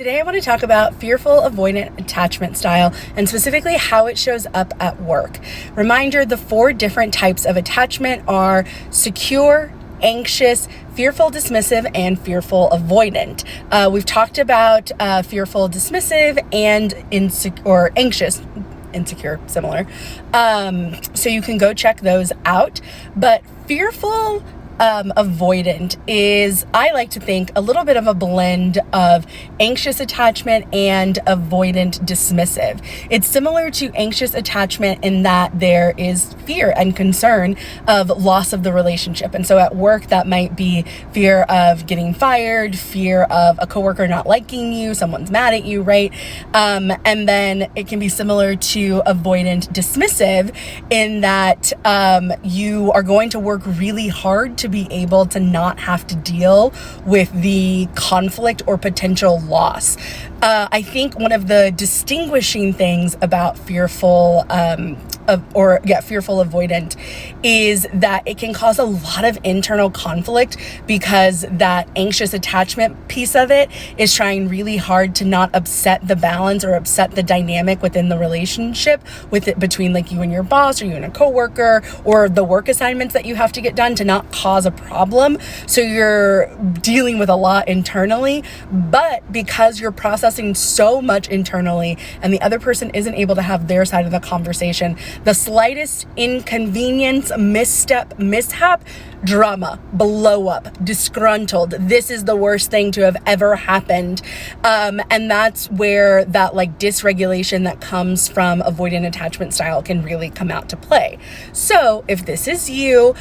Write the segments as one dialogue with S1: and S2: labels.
S1: Today I want to talk about fearful avoidant attachment style and specifically how it shows up at work. Reminder, the 4 different types of attachment are secure, anxious, fearful dismissive, and fearful avoidant. We've talked about fearful dismissive and anxious. Insecure, similar. So you can go check those out. But fearful avoidant is, I like to think, a little bit of a blend of anxious attachment and avoidant dismissive. It's similar to anxious attachment in that there is fear and concern of loss of the relationship. And so at work, that might be fear of getting fired, fear of a coworker not liking you, someone's mad at you, right? And then it can be similar to avoidant dismissive in that you are going to work really hard to be able to not have to deal with the conflict or potential loss. I think one of the distinguishing things about fearful avoidant is that it can cause a lot of internal conflict because that anxious attachment piece of it is trying really hard to not upset the balance or upset the dynamic within the relationship with it between like you and your boss or you and a coworker or the work assignments that you have to get done to not cause a problem. So you're dealing with a lot internally, but because you're processing so much internally and the other person isn't able to have their side of the conversation, the slightest inconvenience, misstep, mishap, drama, blow up, disgruntled. This is the worst thing to have ever happened. And that's where that like dysregulation that comes from avoidant attachment style can really come out to play. So if this is you,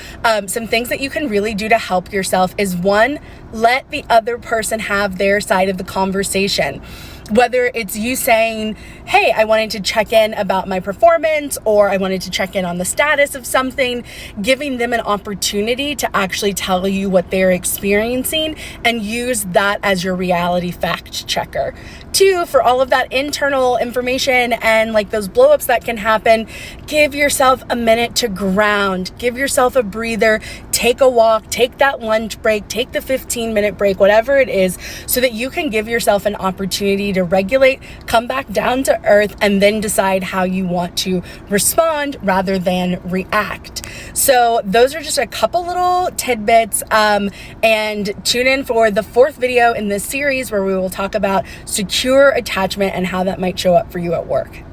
S1: some things that you can really do to help yourself is 1, let the other person have their side of the conversation. Whether it's you saying, hey, I wanted to check in about my performance, or I wanted to check in on the status of something, giving them an opportunity to actually tell you what they're experiencing and use that as your reality fact checker. 2, for all of that internal information and like those blowups that can happen, give yourself a minute to ground, give yourself a breather, take a walk, take that lunch break, take the 15-minute break, whatever it is, so that you can give yourself an opportunity to regulate, come back down to earth, and then decide how you want to respond rather than react. So those are just a couple little tidbits, and tune in for the 4th video in this series where we will talk about secure attachment and how that might show up for you at work.